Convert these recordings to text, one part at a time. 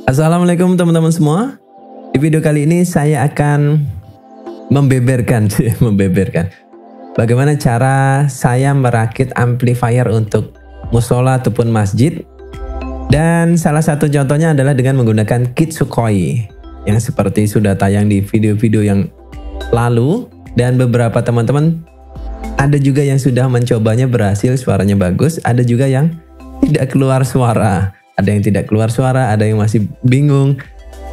Assalamualaikum teman-teman semua. Di video kali ini saya akan membeberkan bagaimana cara saya merakit amplifier untuk musola ataupun masjid. Dan salah satu contohnya adalah dengan menggunakan kit Sukhoi yang seperti sudah tayang di video-video yang lalu. Dan beberapa teman-teman ada juga yang sudah mencobanya berhasil, suaranya bagus. Ada juga yang tidak keluar suara. Ada yang tidak keluar suara, ada yang masih bingung.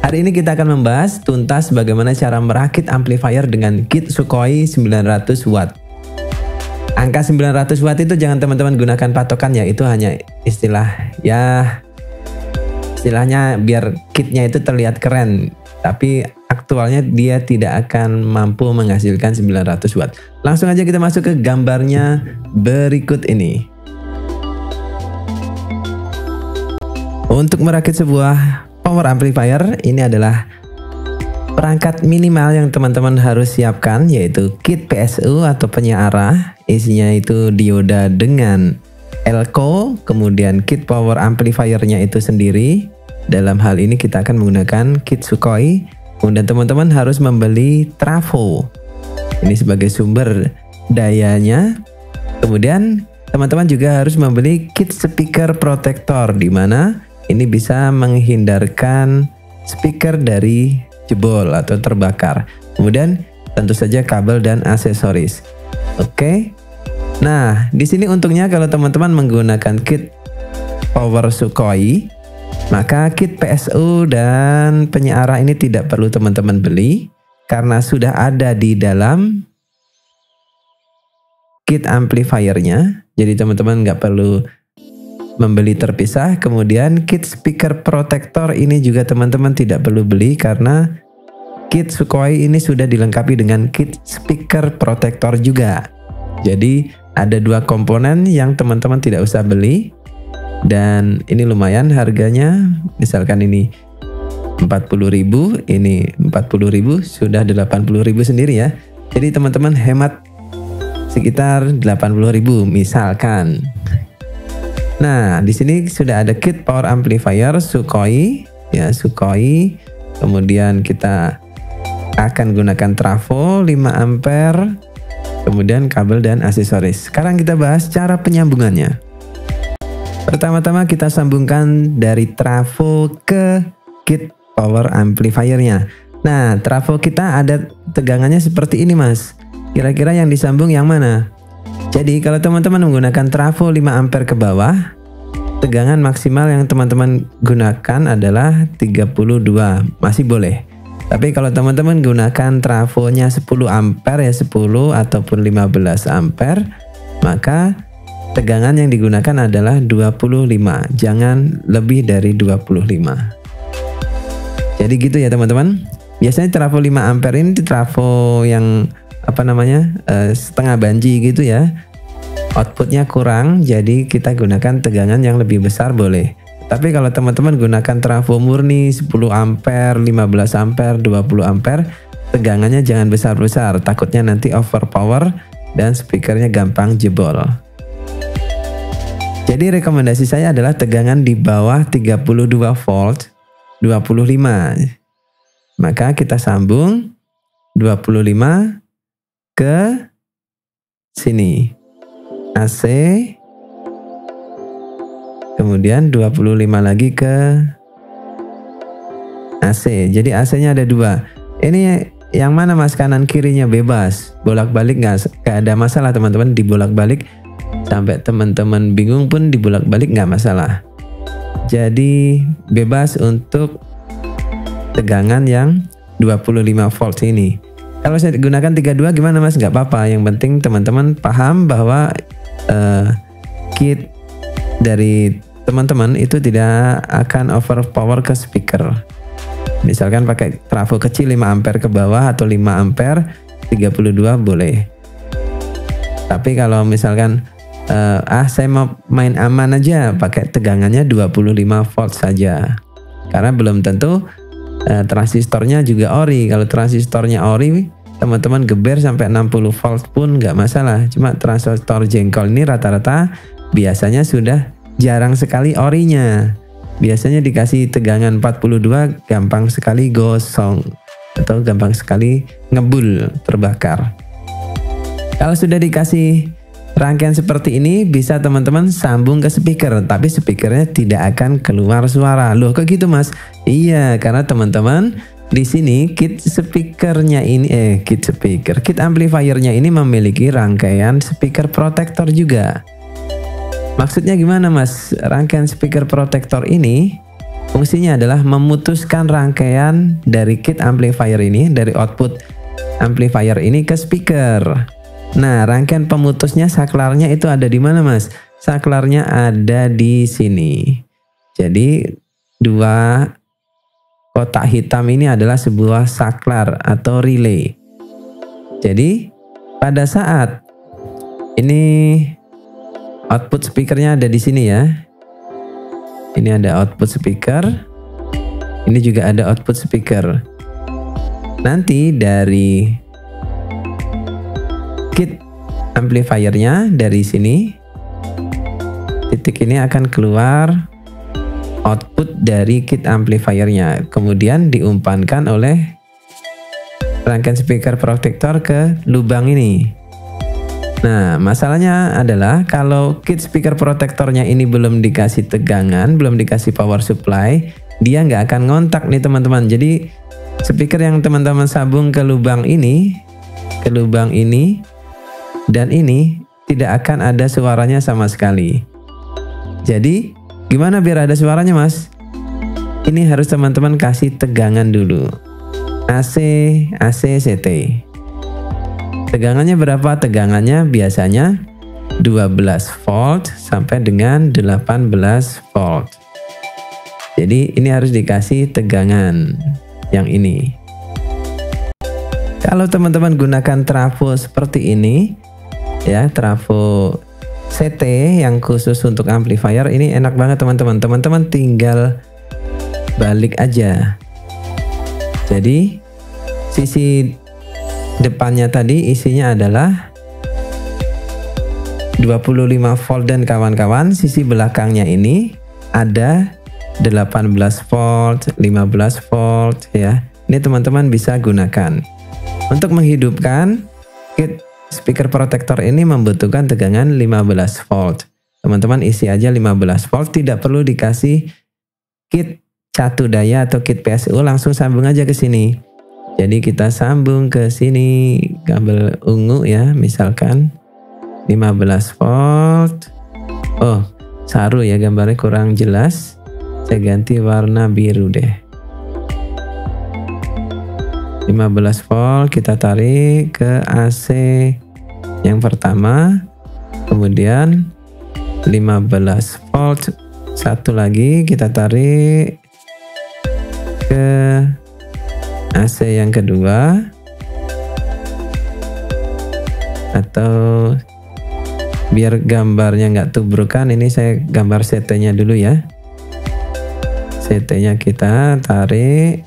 Hari ini kita akan membahas tuntas bagaimana cara merakit amplifier dengan kit Sukhoi 900 watt. Angka 900 watt itu jangan teman-teman gunakan patokan ya, itu hanya istilahnya biar kitnya itu terlihat keren. Tapi aktualnya dia tidak akan mampu menghasilkan 900 watt. Langsung aja kita masuk ke gambarnya berikut ini. Untuk merakit sebuah power amplifier, ini adalah perangkat minimal yang teman-teman harus siapkan, yaitu kit PSU atau penyearah. Isinya itu dioda dengan elko, kemudian kit power amplifiernya itu sendiri. Dalam hal ini kita akan menggunakan kit Sukhoi. Kemudian teman-teman harus membeli trafo. Ini sebagai sumber dayanya. Kemudian teman-teman juga harus membeli kit speaker protector, di mana ini bisa menghindarkan speaker dari jebol atau terbakar. Kemudian tentu saja kabel dan aksesoris. Oke. Nah, di sini untungnya kalau teman-teman menggunakan kit power Sukhoi, maka kit PSU dan penyearah ini tidak perlu teman-teman beli karena sudah ada di dalam kit amplifiernya. Jadi teman-teman nggak perlu membeli terpisah. Kemudian kit speaker protector ini juga teman-teman tidak perlu beli karena kit Sukhoi ini sudah dilengkapi dengan kit speaker protector juga. Jadi ada dua komponen yang teman-teman tidak usah beli. Dan ini lumayan harganya. Misalkan ini 40.000, ini 40.000, sudah 80.000 sendiri ya. Jadi teman-teman hemat sekitar 80.000 misalkan. Nah, di sini sudah ada kit power amplifier Sukhoi, ya Sukhoi. Kemudian kita akan gunakan trafo 5 ampere, kemudian kabel dan aksesoris. Sekarang kita bahas cara penyambungannya. Pertama-tama kita sambungkan dari trafo ke kit power amplifiernya. Nah, trafo kita ada tegangannya seperti ini, Mas. Kira-kira yang disambung yang mana? Jadi kalau teman-teman menggunakan trafo 5 ampere ke bawah, tegangan maksimal yang teman-teman gunakan adalah 32, masih boleh. Tapi kalau teman-teman gunakan trafonya 10 ampere ya, 10 ataupun 15 ampere, maka tegangan yang digunakan adalah 25, jangan lebih dari 25. Jadi gitu ya teman-teman. Biasanya trafo 5 ampere ini trafo yang setengah banji gitu ya, outputnya kurang, jadi kita gunakan tegangan yang lebih besar boleh. Tapi kalau teman-teman gunakan trafo murni 10 ampere, 15 ampere, 20 ampere, tegangannya jangan besar-besar, takutnya nanti overpower dan speakernya gampang jebol. Jadi rekomendasi saya adalah tegangan di bawah 32 volt 25. Maka kita sambung 25 ke sini AC, kemudian 25 lagi ke AC. Jadi AC-nya ada dua. Ini yang mana Mas, kanan kirinya bebas, bolak-balik nggak ada masalah teman-teman. Dibolak-balik sampai teman-teman bingung pun dibolak-balik nggak masalah. Jadi bebas untuk tegangan yang 25 volt ini. Kalau saya gunakan 32 gimana Mas? Nggak apa-apa. Yang penting teman-teman paham bahwa kit dari teman-teman itu tidak akan overpower ke speaker. Misalkan pakai trafo kecil 5 ampere ke bawah atau 5 ampere 32 boleh. Tapi kalau misalkan saya mau main aman aja, pakai tegangannya 25 volt saja. Karena belum tentu transistornya juga ori. Kalau transistornya ori, teman-teman geber sampai 60 volt pun nggak masalah. Cuma transistor jengkol ini rata-rata biasanya sudah jarang sekali orinya. biasanya dikasih tegangan 42 gampang sekali gosong atau gampang sekali ngebul, terbakar. Kalau sudah dikasih rangkaian seperti ini, bisa teman-teman sambung ke speaker, tapi speakernya tidak akan keluar suara. Loh kok gitu mas? Iya, karena teman-teman di sini kit speakernya ini kit amplifiernya ini memiliki rangkaian speaker protector juga. Maksudnya gimana mas? Rangkaian speaker protector ini fungsinya adalah memutuskan rangkaian dari kit amplifier ini, dari output amplifier ini ke speaker. Nah, rangkaian pemutusnya, saklarnya itu ada di mana mas? Saklarnya ada di sini. Jadi dua kotak hitam ini adalah sebuah saklar atau relay. Jadi pada saat ini output speakernya ada di sini ya. Ini ada output speaker. Ini juga ada output speaker. Nanti dari kit amplifiernya dari sini, titik ini akan keluar output dari kit amplifiernya. Kemudian diumpankan oleh rangkaian speaker protector ke lubang ini. Nah, masalahnya adalah kalau kit speaker protectornya ini belum dikasih tegangan, belum dikasih power supply, dia nggak akan ngontak nih teman-teman. Jadi speaker yang teman-teman sambung ke lubang ini, dan ini tidak akan ada suaranya sama sekali. Jadi gimana biar ada suaranya mas? Ini harus teman-teman kasih tegangan dulu. AC, CT. Tegangannya berapa? Tegangannya biasanya 12 volt sampai dengan 18 volt. Jadi ini harus dikasih tegangan yang ini. Kalau teman-teman gunakan trafo seperti ini, ya trafo CT yang khusus untuk amplifier, ini enak banget teman-teman. Teman-teman tinggal balik aja. Jadi sisi depannya tadi isinya adalah 25 volt dan kawan-kawan. Sisi belakangnya ini ada 18 volt, 15 volt ya. Ini teman-teman bisa gunakan. Untuk menghidupkan kit speaker protector ini membutuhkan tegangan 15 volt. Teman-teman isi aja 15 volt, tidak perlu dikasih kit catu daya atau kit PSU, langsung sambung aja ke sini. Jadi kita sambung ke sini kabel ungu ya, misalkan 15 volt. Oh, saru ya, gambarnya kurang jelas. Saya ganti warna biru deh. 15 volt kita tarik ke AC yang pertama, kemudian 15 volt satu lagi kita tarik ke AC yang kedua, atau biar gambarnya nggak tubrukan, ini saya gambar CT-nya dulu ya. CT-nya kita tarik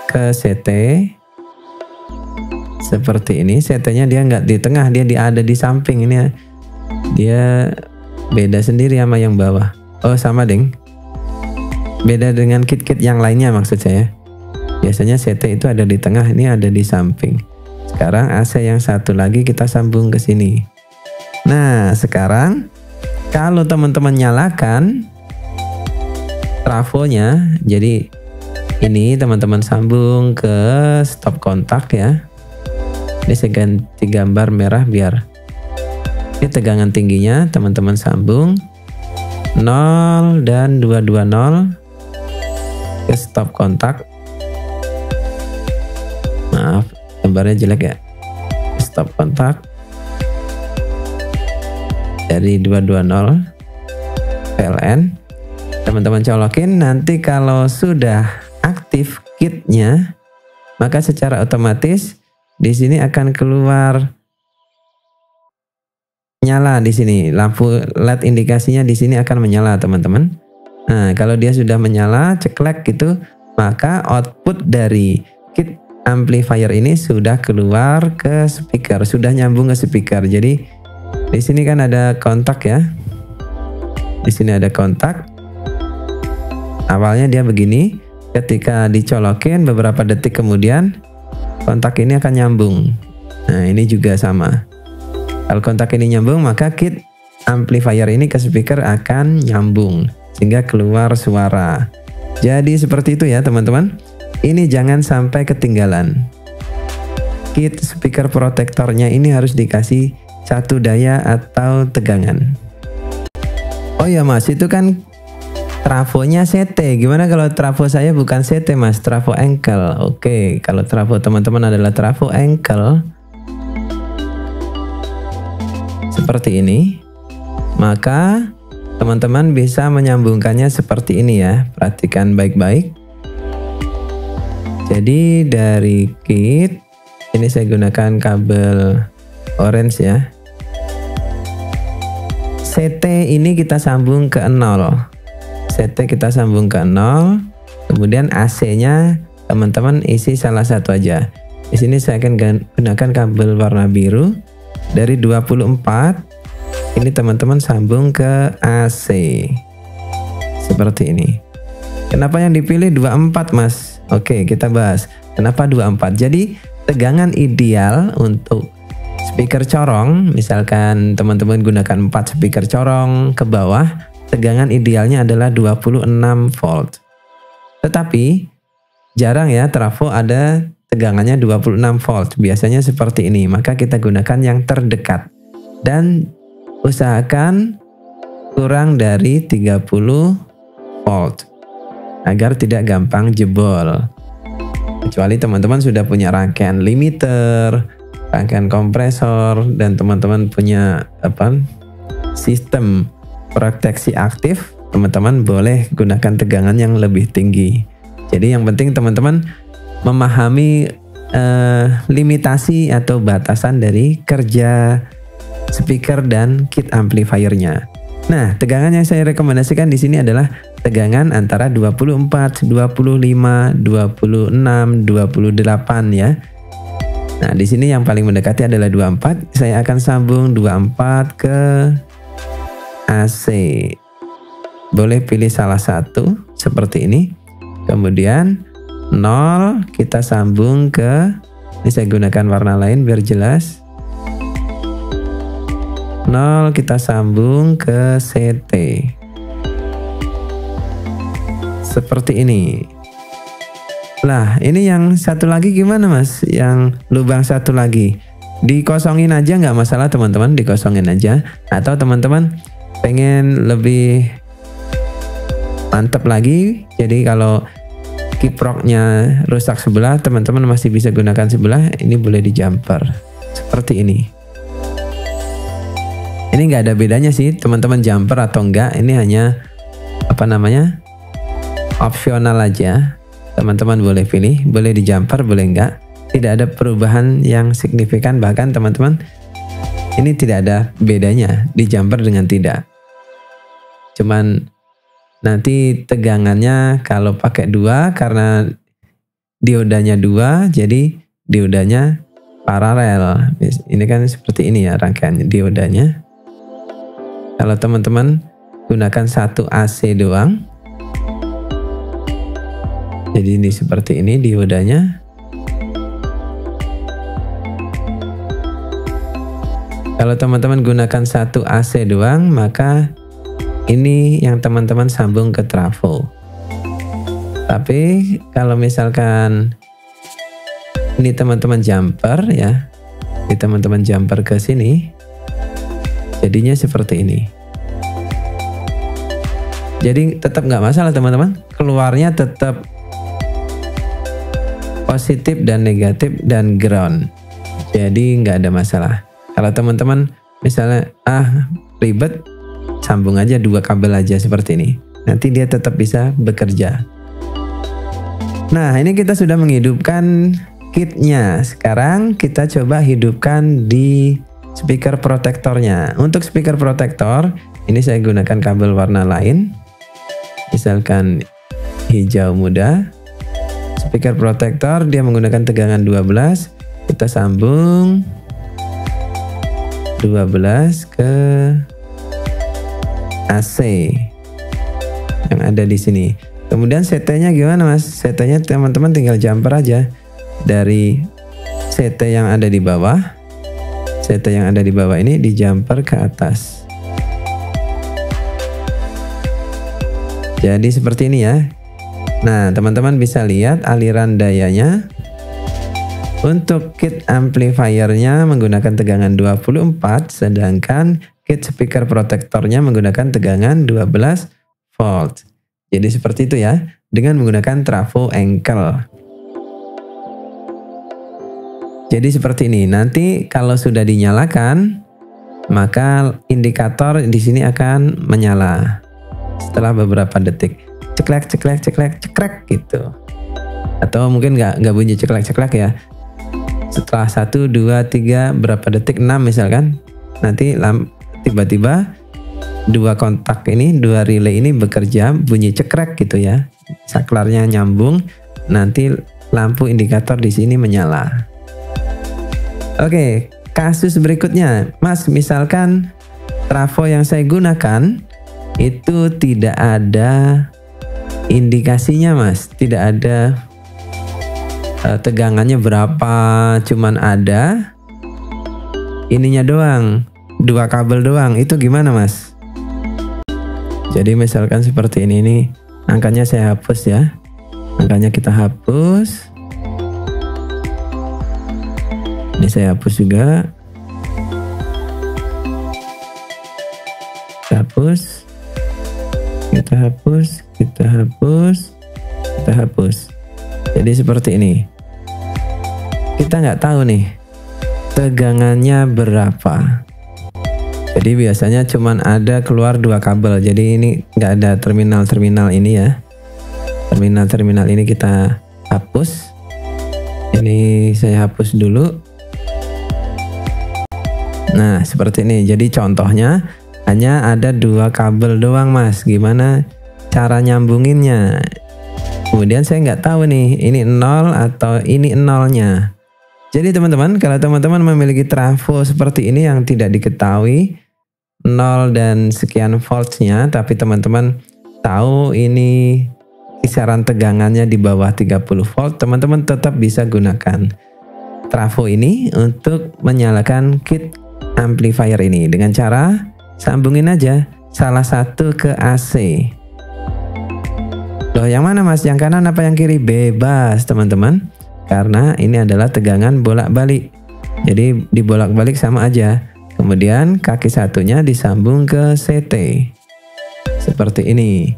ke CT seperti ini. CT-nya dia nggak di tengah, dia ada di samping ini ya. Dia beda sendiri sama yang bawah. Oh sama deng. Beda dengan kit-kit yang lainnya maksud saya. Biasanya CT itu ada di tengah, ini ada di samping. Sekarang AC yang satu lagi kita sambung ke sini. Nah, sekarang kalau teman-teman nyalakan trafonya, jadi ini teman-teman sambung ke stop kontak ya. Ini saya ganti gambar merah biar ini tegangan tingginya teman-teman sambung 0 dan 220 ke stop kontak. Maaf, gambarnya jelek ya. Stop kontak dari 220 PLN. Teman-teman colokin, nanti kalau sudah aktif kitnya, maka secara otomatis di sini akan keluar nyala di sini. Lampu LED indikasinya di sini akan menyala, teman-teman. Nah, kalau dia sudah menyala, ceklek gitu, maka output dari kit amplifier ini sudah keluar ke speaker, sudah nyambung ke speaker. Jadi di sini kan ada kontak ya. Di sini ada kontak. Awalnya dia begini, ketika dicolokin beberapa detik kemudian kontak ini akan nyambung. Nah, ini juga sama. Kalau kontak ini nyambung, maka kit amplifier ini ke speaker akan nyambung sehingga keluar suara. Jadi seperti itu ya teman-teman. Ini jangan sampai ketinggalan. Kit speaker protektornya ini harus dikasih satu daya atau tegangan. Oh ya Mas, itu kan trafonya CT. Gimana kalau trafo saya bukan CT Mas, trafo ankle? Oke, kalau trafo teman-teman adalah trafo ankle seperti ini, maka teman-teman bisa menyambungkannya seperti ini ya. Perhatikan baik-baik. Jadi dari kit ini saya gunakan kabel orange ya. CT ini kita sambung ke 0. CT kita sambung ke 0. Kemudian AC-nya teman-teman isi salah satu aja. Di sini saya akan gunakan kabel warna biru. Dari 24 ini teman-teman sambung ke AC seperti ini. Kenapa yang dipilih 24 Mas? Oke, kita bahas kenapa 24. Jadi tegangan ideal untuk speaker corong, misalkan teman-teman gunakan 4 speaker corong ke bawah, tegangan idealnya adalah 26 volt. Tetapi jarang ya trafo ada tegangannya 26 volt, biasanya seperti ini, maka kita gunakan yang terdekat dan usahakan kurang dari 30 volt agar tidak gampang jebol. Kecuali teman-teman sudah punya rangkaian limiter, rangkaian kompresor, dan teman-teman punya sistem proteksi aktif, teman-teman boleh gunakan tegangan yang lebih tinggi. Jadi yang penting teman-teman memahami limitasi atau batasan dari kerja speaker dan kit amplifiernya. Nah, tegangan yang saya rekomendasikan di sini adalah tegangan antara 24, 25, 26, 28 ya. Nah, di sini yang paling mendekati adalah 24. Saya akan sambung 24 ke AC. Boleh pilih salah satu seperti ini. Kemudian 0 kita sambung ke, ini saya gunakan warna lain biar jelas. 0 kita sambung ke CT. Seperti ini. Lah, ini yang satu lagi gimana Mas? Yang lubang satu lagi. Dikosongin aja nggak masalah teman-teman, dikosongin aja. Atau teman-teman pengen lebih mantap lagi, jadi kalau kiproknya rusak sebelah, teman-teman masih bisa gunakan sebelah, ini boleh di jumper seperti ini. Ini nggak ada bedanya sih teman-teman, jumper atau enggak, ini hanya opsional aja. Teman-teman boleh pilih, boleh di jumper, boleh enggak. Tidak ada perubahan yang signifikan, bahkan teman-teman ini tidak ada bedanya di jumper dengan tidak. Cuman nanti tegangannya kalau pakai 2 karena diodanya 2, jadi diodanya paralel. Ini kan seperti ini ya rangkaian diodanya. Kalau teman-teman gunakan satu AC doang, jadi ini seperti ini diodanya. Kalau teman-teman gunakan satu AC doang, maka ini yang teman-teman sambung ke trafo. Tapi kalau misalkan ini teman-teman jumper ya, ini teman-teman jumper ke sini, jadinya seperti ini. Jadi tetap nggak masalah teman-teman, keluarnya tetap positif dan negatif dan ground. Jadi nggak ada masalah. Kalau teman-teman misalnya ribet, sambung aja 2 kabel aja seperti ini. Nanti dia tetap bisa bekerja. Nah, ini kita sudah menghidupkan kitnya. Sekarang kita coba hidupkan di speaker protektornya. Untuk speaker protektor, ini saya gunakan kabel warna lain. Misalkan hijau muda. Speaker protektor dia menggunakan tegangan 12. Kita sambung 12 ke AC yang ada di sini. Kemudian CT-nya gimana mas? CT-nya teman-teman tinggal jumper aja dari CT yang ada di bawah. CT yang ada di bawah ini di jumper ke atas. Jadi seperti ini ya. Nah, teman-teman bisa lihat aliran dayanya. Untuk kit amplifiernya menggunakan tegangan 24, sedangkan kit speaker protektornya menggunakan tegangan 12 volt. Jadi seperti itu ya, dengan menggunakan trafo ankle. Jadi seperti ini. Nanti kalau sudah dinyalakan, maka indikator di sini akan menyala setelah beberapa detik. Ceklek, ceklek, ceklek, cekrek gitu. Atau mungkin nggak bunyi ceklek, ceklek ya. Setelah 1, 2, 3, berapa detik, 6 misalkan, nanti tiba-tiba dua kontak ini, dua relay ini bekerja, bunyi cekrek gitu ya. Saklarnya nyambung, nanti lampu indikator di sini menyala. Oke, kasus berikutnya, mas, misalkan trafo yang saya gunakan itu tidak ada indikasinya mas, tidak ada tegangannya berapa, cuman ada ininya doang, dua kabel doang. Itu gimana mas? Jadi misalkan seperti ini nih, angkanya saya hapus ya, angkanya kita hapus. Ini saya hapus juga, kita hapus, kita hapus, kita hapus, kita hapus. Jadi seperti ini. Kita nggak tahu nih tegangannya berapa. Jadi biasanya cuman ada keluar dua kabel. Jadi ini nggak ada terminal-terminal ini ya. Terminal-terminal ini kita hapus. Ini saya hapus dulu. Nah seperti ini. Jadi contohnya hanya ada dua kabel doang mas. Gimana cara nyambunginnya? Kemudian saya nggak tahu nih ini 0 atau ini 0-nya. Jadi teman-teman, kalau teman-teman memiliki trafo seperti ini yang tidak diketahui 0 dan sekian voltsnya, tapi teman-teman tahu ini kisaran tegangannya di bawah 30 volt, teman-teman tetap bisa gunakan trafo ini untuk menyalakan kit amplifier ini dengan cara sambungin aja salah satu ke AC. Loh, yang mana mas? Yang kanan apa yang kiri? Bebas teman-teman, karena ini adalah tegangan bolak-balik, jadi dibolak-balik sama aja. Kemudian kaki satunya disambung ke CT seperti ini.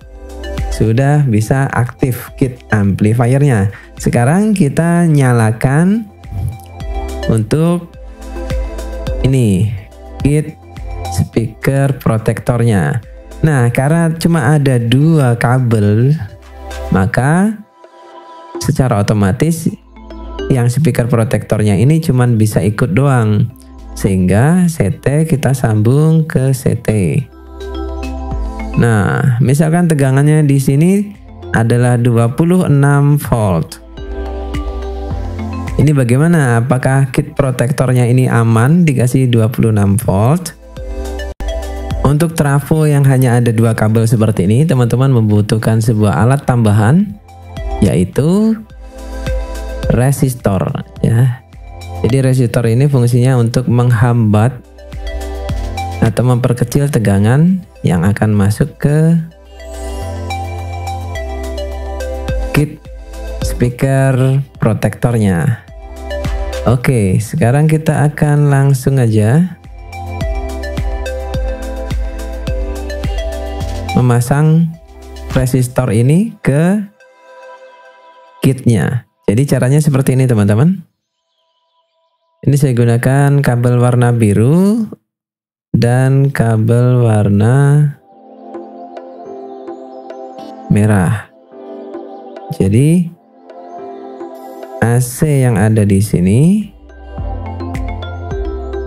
Sudah bisa aktif kit amplifiernya. Sekarang kita nyalakan untuk ini kit speaker protektornya. Nah, karena cuma ada dua kabel, maka secara otomatis yang speaker protektornya ini cuma bisa ikut doang, sehingga CT kita sambung ke CT. Nah, misalkan tegangannya di sini adalah 26 volt. Ini bagaimana? Apakah kit protektornya ini aman dikasih 26 volt? Untuk trafo yang hanya ada dua kabel seperti ini, teman-teman membutuhkan sebuah alat tambahan, yaitu resistor ya. Jadi resistor ini fungsinya untuk menghambat atau memperkecil tegangan yang akan masuk ke kit speaker protektornya. Oke, sekarang kita akan langsung aja memasang resistor ini ke kitnya. Jadi caranya seperti ini teman-teman. Ini saya gunakan kabel warna biru dan kabel warna merah. Jadi AC yang ada di sini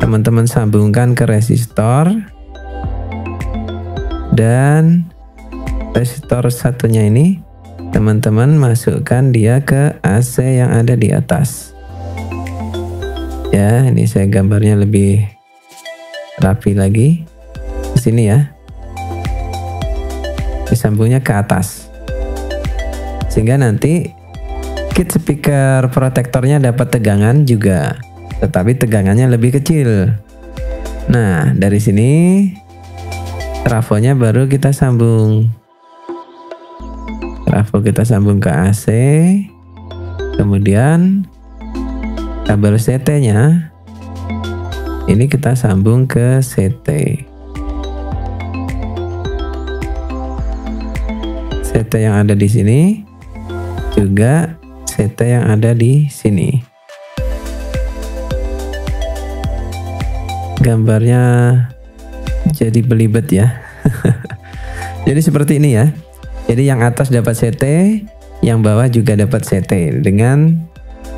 teman-teman sambungkan ke resistor, dan resistor satunya ini teman-teman masukkan dia ke AC yang ada di atas. Ya, ini saya gambarnya lebih rapi lagi. Di sini ya. Disambungnya ke atas. sehingga nanti kit speaker protektornya dapat tegangan juga, tetapi tegangannya lebih kecil. Nah, dari sini trafonya baru kita sambung. Trafo kita sambung ke AC. Kemudian kabel CT-nya ini kita sambung ke CT. CT yang ada di sini juga CT yang ada di sini. Gambarnya jadi belibet ya. Jadi seperti ini ya. Jadi yang atas dapat CT, yang bawah juga dapat CT dengan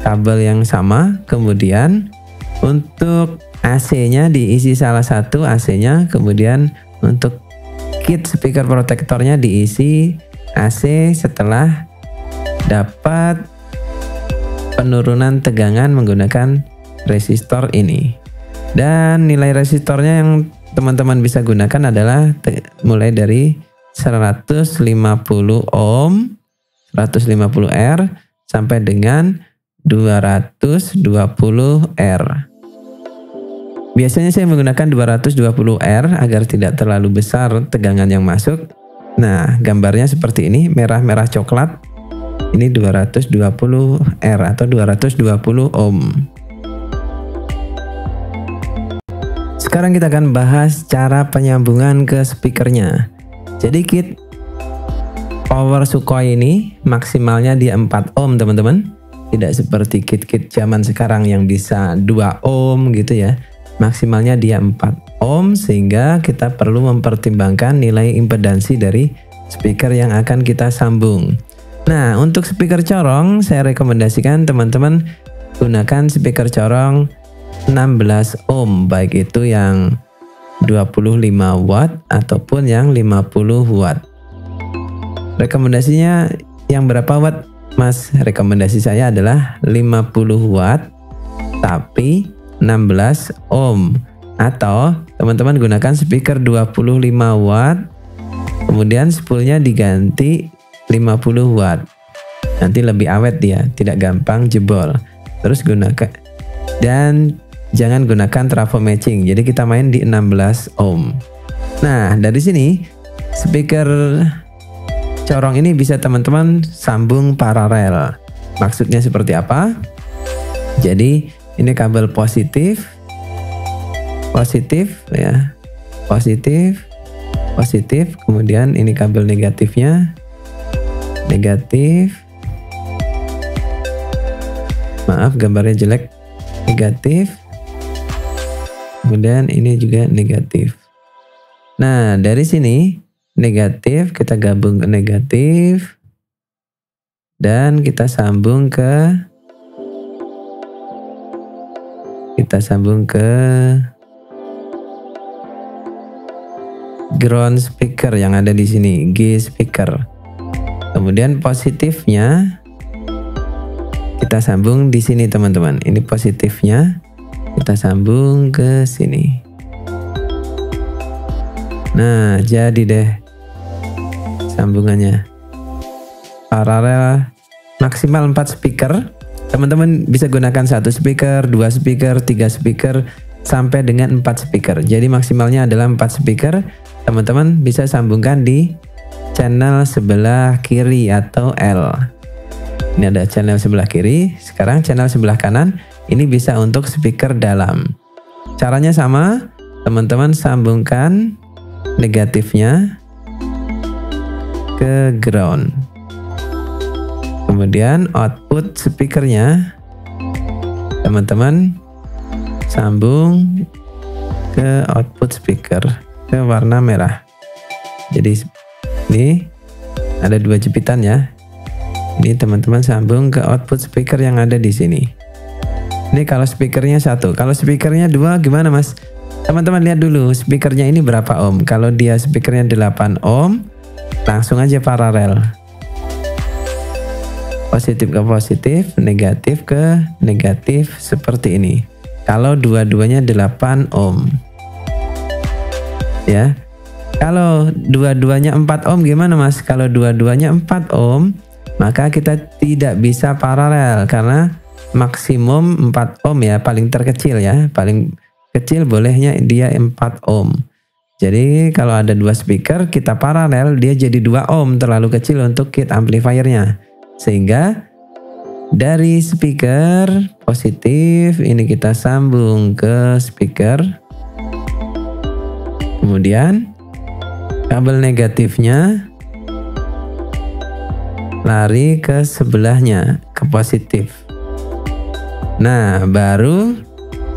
kabel yang sama. Kemudian untuk AC-nya diisi salah satu AC-nya, kemudian untuk kit speaker protektornya diisi AC setelah dapat penurunan tegangan menggunakan resistor ini. Dan nilai resistornya yang teman-teman bisa gunakan adalah mulai dari 150 ohm, 150 R sampai dengan 220 R. Biasanya saya menggunakan 220 R agar tidak terlalu besar tegangan yang masuk. Nah, gambarnya seperti ini, merah-merah coklat. Ini 220 R atau 220 ohm. Sekarang kita akan bahas cara penyambungan ke speakernya. Jadi kit power Sukhoi ini maksimalnya di 4 ohm teman-teman. Tidak seperti kit-kit zaman sekarang yang bisa 2 ohm gitu ya. Maksimalnya dia 4 ohm sehingga kita perlu mempertimbangkan nilai impedansi dari speaker yang akan kita sambung. Nah, untuk speaker corong saya rekomendasikan teman-teman gunakan speaker corong 16 ohm, baik itu yang 25 watt ataupun yang 50 watt. Rekomendasinya yang berapa watt, Mas? Rekomendasi saya adalah 50 watt tapi 16 ohm, atau teman-teman gunakan speaker 25 watt kemudian spoolnya diganti 50 watt. Nanti lebih awet dia, tidak gampang jebol. Terus gunakan dan jangan gunakan trafo matching. Jadi kita main di 16 ohm. Nah, dari sini speaker corong ini bisa teman-teman sambung paralel. Maksudnya seperti apa? Jadi ini kabel positif ya. Positif, kemudian ini kabel negatifnya. Negatif. Maaf, gambarnya jelek. Negatif. Kemudian ini juga negatif. Nah, dari sini negatif kita gabung ke negatif dan kita sambung ke ground speaker yang ada di sini, G speaker. Kemudian positifnya kita sambung di sini teman-teman. Ini positifnya kita sambung ke sini. Nah, jadi deh sambungannya. Paralel maksimal 4 speaker. Teman-teman bisa gunakan 1 speaker, 2 speaker, 3 speaker, sampai dengan 4 speaker. Jadi maksimalnya adalah 4 speaker. Teman-teman bisa sambungkan di channel sebelah kiri atau L. Ini ada channel sebelah kiri. Sekarang channel sebelah kanan. Ini bisa untuk speaker dalam. Caranya sama, teman-teman sambungkan negatifnya ke ground. Kemudian output speakernya teman-teman sambung ke output speaker ke warna merah. Jadi ini ada 2 jepitan ya. Ini teman-teman sambung ke output speaker yang ada di sini. Ini kalau speakernya 1, kalau speakernya 2 gimana Mas? Teman-teman lihat dulu speakernya ini berapa ohm. Kalau dia speakernya 8 ohm, langsung aja paralel. Positif ke positif, negatif ke negatif seperti ini. Kalau dua-duanya 8 ohm. Ya. Kalau dua-duanya 4 ohm gimana Mas? Kalau dua-duanya 4 ohm, maka kita tidak bisa paralel karena maksimum 4 ohm ya, paling terkecil ya, paling kecil bolehnya dia 4 ohm. Jadi kalau ada 2 speaker kita paralel, dia jadi 2 ohm, terlalu kecil untuk kit amplifiernya. Sehingga dari speaker positif ini kita sambung ke speaker, kemudian kabel negatifnya lari ke sebelahnya, ke positif. Nah, baru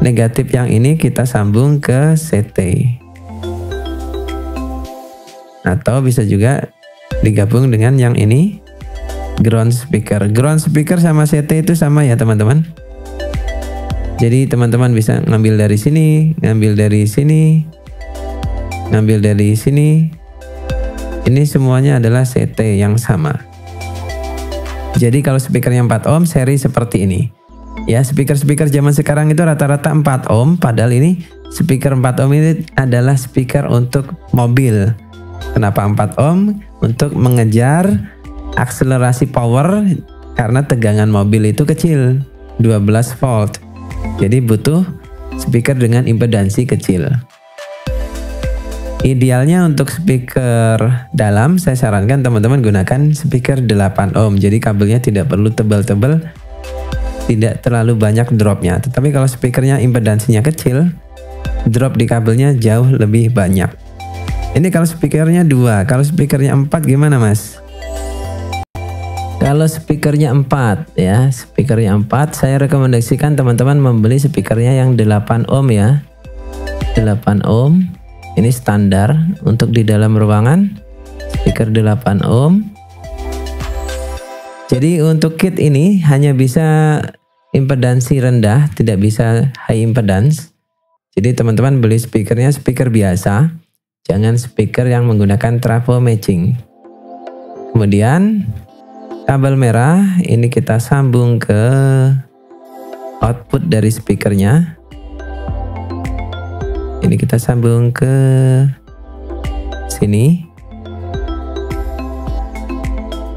negatif yang ini kita sambung ke CT. Atau bisa juga digabung dengan yang ini, ground speaker. Ground speaker sama CT itu sama ya teman-teman. Jadi teman-teman bisa ngambil dari sini, ngambil dari sini, ngambil dari sini. Ini semuanya adalah CT yang sama. Jadi kalau speakernya 4 ohm seri seperti ini. Ya, speaker-speaker zaman sekarang itu rata-rata 4 ohm, padahal ini speaker 4 ohm ini adalah speaker untuk mobil. Kenapa 4 ohm? Untuk mengejar akselerasi power karena tegangan mobil itu kecil, 12 volt. Jadi butuh speaker dengan impedansi kecil. Idealnya untuk speaker dalam saya sarankan teman-teman gunakan speaker 8 ohm. Jadi kabelnya tidak perlu tebal-tebal, tidak terlalu banyak dropnya. Tetapi kalau speakernya impedansinya kecil, drop di kabelnya jauh lebih banyak. Ini kalau speakernya 2, kalau speakernya 4 gimana mas? Kalau speakernya 4 ya, speakernya 4 saya rekomendasikan teman-teman membeli speakernya yang 8 ohm ya. 8 ohm. Ini standar untuk di dalam ruangan, speaker 8 ohm. Jadi untuk kit ini hanya bisa impedansi rendah, tidak bisa high impedance. Jadi teman-teman beli speakernya speaker biasa, jangan speaker yang menggunakan trafo matching. Kemudian kabel merah ini kita sambung ke output dari speakernya. Ini kita sambung ke sini.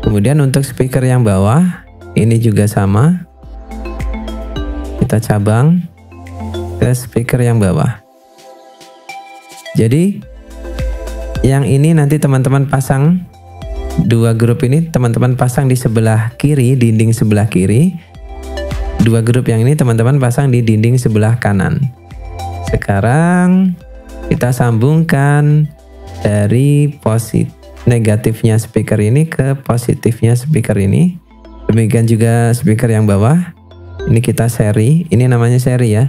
Kemudian untuk speaker yang bawah ini juga sama. Kita cabang ke speaker yang bawah. Jadi yang ini nanti teman-teman pasang 2 grup ini teman-teman pasang di sebelah kiri, dinding sebelah kiri. 2 grup yang ini teman-teman pasang di dinding sebelah kanan. Sekarang kita sambungkan dari negatifnya speaker ini ke positifnya speaker ini. Demikian juga speaker yang bawah. Ini kita seri, ini namanya seri ya.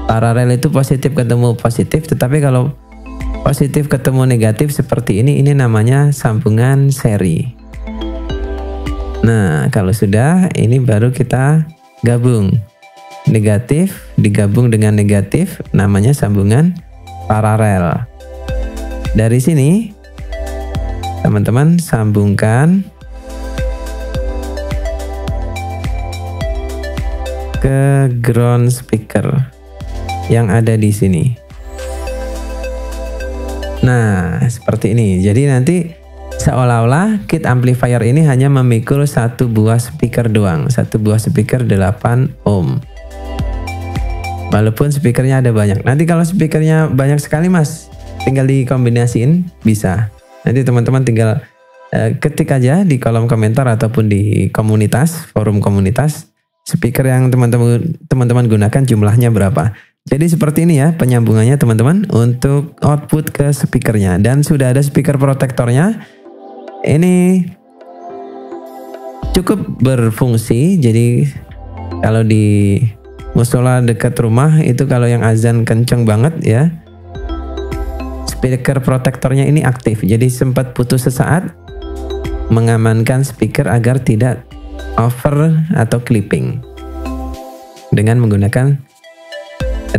Paralel itu positif ketemu positif, tetapi kalau positif ketemu negatif seperti ini namanya sambungan seri. Nah, kalau sudah, ini baru kita gabung. Negatif digabung dengan negatif namanya sambungan paralel. Dari sini teman-teman sambungkan ke ground speaker yang ada di sini. Nah, seperti ini. Jadi nanti seolah-olah kit amplifier ini hanya memikul 1 buah speaker doang, 1 buah speaker 8 ohm. Walaupun speakernya ada banyak. Nanti kalau speakernya banyak sekali mas, tinggal dikombinasiin bisa. Nanti teman-teman tinggal ketik aja di kolom komentar ataupun di komunitas, forum komunitas, speaker yang teman-teman gunakan jumlahnya berapa. Jadi seperti ini ya penyambungannya teman-teman untuk output ke speakernya. Dan sudah ada speaker protektornya. Ini cukup berfungsi. Jadi kalau di musola dekat rumah itu kalau yang azan kenceng banget ya, speaker protektornya ini aktif. Jadi sempat putus sesaat, mengamankan speaker agar tidak over atau clipping. Dengan menggunakan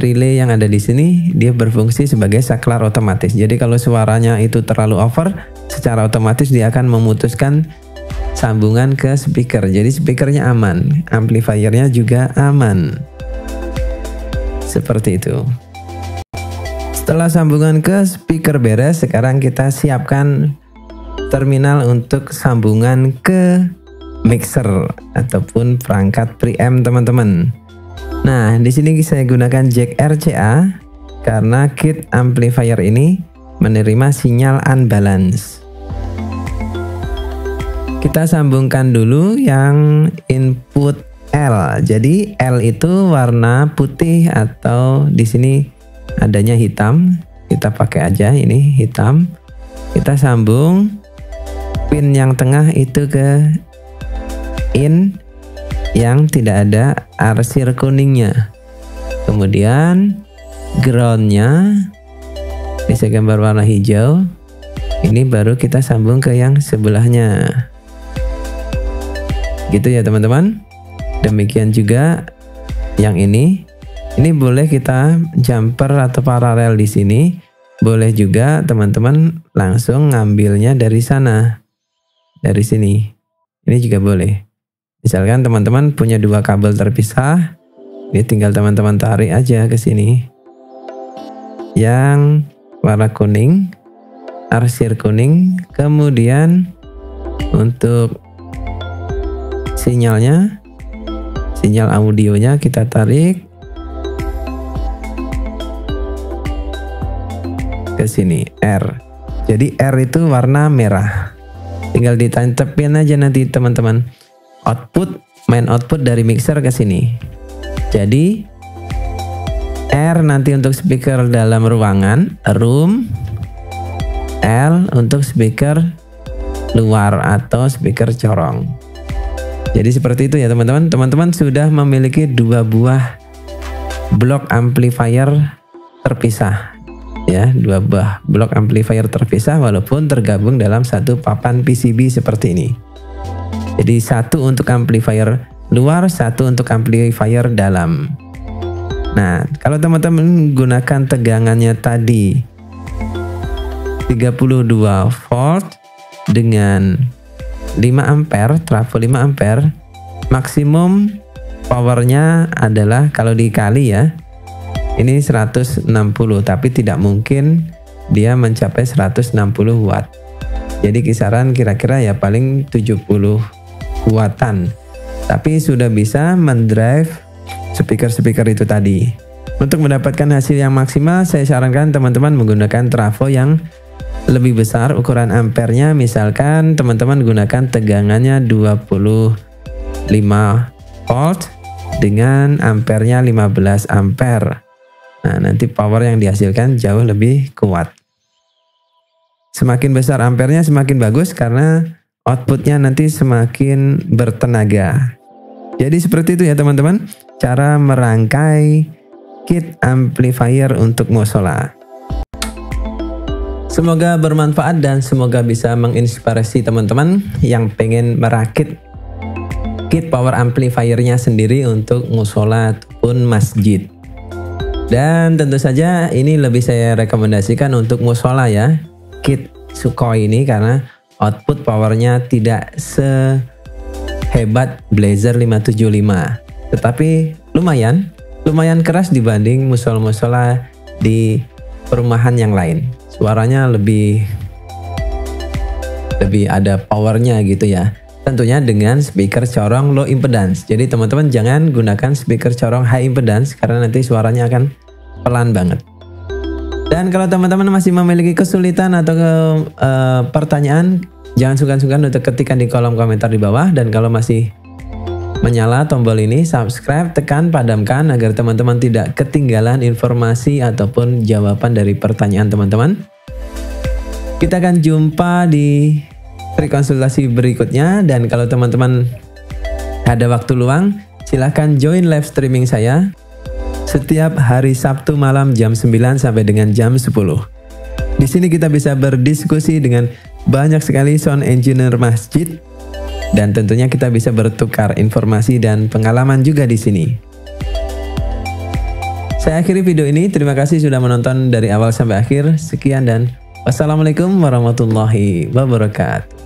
relay yang ada di sini, dia berfungsi sebagai saklar otomatis. Jadi kalau suaranya itu terlalu over, secara otomatis dia akan memutuskan sambungan ke speaker. Jadi speakernya aman, amplifiernya juga aman. Seperti itu. Setelah sambungan ke speaker beres, sekarang kita siapkan terminal untuk sambungan ke mixer ataupun perangkat preamp teman-teman. Nah, di sini saya gunakan jack RCA karena kit amplifier ini menerima sinyal unbalance. Kita sambungkan dulu yang input L. Jadi L itu warna putih atau di sini adanya hitam. Kita pakai aja ini hitam. Kita sambung pin yang tengah itu ke in yang tidak ada arsir kuningnya. Kemudian groundnya bisa gambar warna hijau. Ini baru kita sambung ke yang sebelahnya. Gitu ya teman-teman. Demikian juga yang ini. Ini boleh kita jumper atau paralel di sini. Boleh juga teman-teman langsung ngambilnya dari sana. Dari sini. Ini juga boleh. Misalkan teman-teman punya dua kabel terpisah, ini tinggal teman-teman tarik aja ke sini. Yang warna kuning, arsir kuning, kemudian untuk sinyalnya, sinyal audionya kita tarik ke sini, R. Jadi R itu warna merah. Tinggal ditantepin aja nanti teman-teman. Main output dari mixer ke sini. Jadi R nanti untuk speaker dalam ruangan, room. L untuk speaker luar atau speaker corong. Jadi seperti itu ya teman-teman. Teman-teman sudah memiliki dua buah blok amplifier terpisah. Ya, dua buah blok amplifier terpisah walaupun tergabung dalam satu papan PCB seperti ini. Jadi satu untuk amplifier luar, satu untuk amplifier dalam. Nah, kalau teman-teman gunakan tegangannya tadi 32 volt dengan 5 ampere, trafo 5 ampere, maksimum powernya adalah kalau dikali ya, ini 160, tapi tidak mungkin dia mencapai 160 watt. Jadi kisaran kira-kira ya paling 70 wattan, tapi sudah bisa mendrive speaker-speaker itu tadi. Untuk mendapatkan hasil yang maksimal, saya sarankan teman-teman menggunakan trafo yang lebih besar ukuran ampernya. Misalkan teman-teman gunakan tegangannya 25 volt dengan ampernya 15 ampere. Nah, nanti power yang dihasilkan jauh lebih kuat. Semakin besar ampernya semakin bagus karena outputnya nanti semakin bertenaga. Jadi seperti itu ya teman-teman, cara merangkai kit amplifier untuk musola. Semoga bermanfaat dan semoga bisa menginspirasi teman-teman yang pengen merakit kit power amplifiernya sendiri untuk musola ataupun masjid. Dan tentu saja ini lebih saya rekomendasikan untuk musola ya, kit Sukhoi ini, karena output powernya tidak sehebat Blazer 575, tetapi lumayan keras dibanding musola-musola di perumahan yang lain. Suaranya lebih ada powernya gitu ya. Tentunya dengan speaker corong low impedance. Jadi teman-teman jangan gunakan speaker corong high impedance karena nanti suaranya akan pelan banget. Dan kalau teman-teman masih memiliki kesulitan atau pertanyaan, jangan sungkan-sungkan untuk ketikkan di kolom komentar di bawah. Dan kalau masih menyala tombol ini, subscribe, tekan, padamkan agar teman-teman tidak ketinggalan informasi ataupun jawaban dari pertanyaan teman-teman. Kita akan jumpa di rekonsultasi berikutnya. Dan kalau teman-teman ada waktu luang, silahkan join live streaming saya setiap hari Sabtu malam jam 9 sampai dengan jam 10. Di sini kita bisa berdiskusi dengan banyak sekali sound engineer masjid dan tentunya kita bisa bertukar informasi dan pengalaman juga di sini. Saya akhiri video ini. Terima kasih sudah menonton dari awal sampai akhir. Sekian dan wassalamualaikum warahmatullahi wabarakatuh.